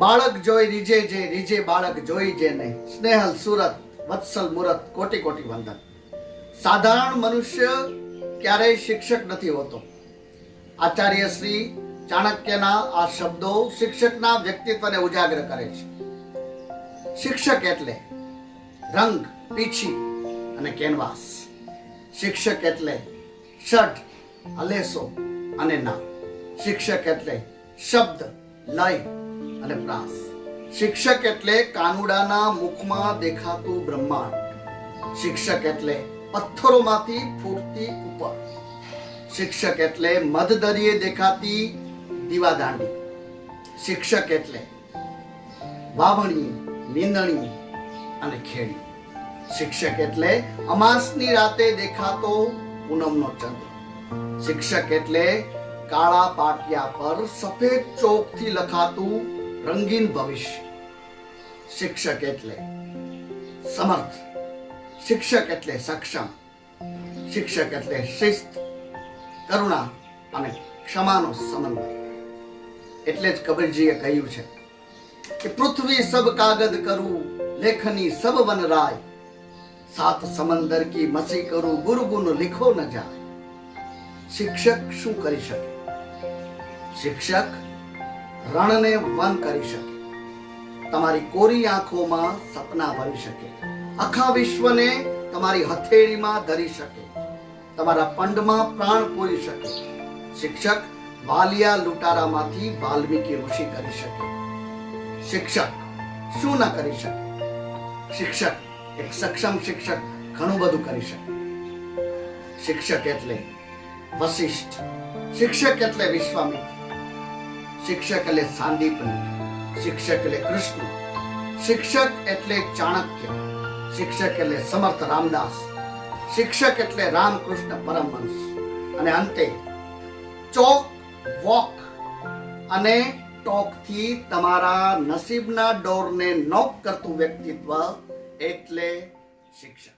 બાળક જોઈ રીજે જે રીજે બાળક જોઈ જેને સ્નેહલ સુરત વત્સલ મુરત કોટી કોટી વંદન. સાધારણ મનુષ્ય ક્યારેય શિક્ષક નથી હોતો. આચાર્ય શ્રી ચાણક્યના આ શબ્દો શિક્ષકના વ્યક્તિત્વને ઉજાગર કરે છે. શિક્ષક એટલે રંગ, પીછી અને કેનવાસ. શિક્ષક એટલે ષડ, અલેસો અને નામ. શિક્ષક એટલે શબ્દ, લય અને પ્રાસ. શિક્ષક એટલે કાનુડાના મુખમાં દેખાતું બ્રહ્માંડ. શિક્ષક એટલે પથ્થરોમાંથી ફૂટતી ઉપર. શિક્ષક એટલે મધદરિયે દેખાતી દીવાદાંડી. શિક્ષક એટલે વાવણી, નીંદણી અને ખેડી. શિક્ષક એટલે અમાસની રાતે દેખાતો પૂનમનો ચંદ્ર. શિક્ષક એટલે કાળા પાટિયા પર સફેદ ચોકથી લખાતું રંગીન ભવિષ્ય. શિક્ષક એટલે સમર્થ. શિક્ષક એટલે સક્ષમ. શિક્ષક એટલે શિસ્ત, કરુણા અને ક્ષમાનો સમન્વય. એટલે જ કબીરજીએ કહ્યું છે કે પૃથ્વી સબ કાગદ કરું, લેખની સબ વનરાય, સાત સમંદર કી મસી કરું, ગુરગુન લીખો ન જાય. શિક્ષક શું કરી શકે? શિક્ષક રણને વન કરી શકે, તમારી કોરી આંખોમાં સપના ભરી શકે, આખા વિશ્વને તમારી હથેળીમાં ધરી શકે, તમારા પંડમાં પ્રાણ પૂરી શકે. શિક્ષક વાલિયા લૂંટારામાંથી વાલ્મીકી ઋષિ કરી શકે. શિક્ષક શું ન કરી શકે? શિક્ષક, એક સક્ષમ શિક્ષક ઘણું બધું કરી શકે. શિક્ષક એટલે વશિષ્ઠ. શિક્ષક એટલે વિશ્વામિત્ર. શિક્ષક એટલે સાંદીપની. શિક્ષક એટલે કૃષ્ણ. શિક્ષક એટલે ચાણક્ય. શિક્ષક એટલે સમર્થ રામદાસ. શિક્ષક એટલે રામકૃષ્ણ પરમહંસ. અને અંતે ચોક, વોક અને ટોકથી તમારા નસીબના ડોરને નોક કરતું વ્યક્તિત્વ એટલે શિક્ષક.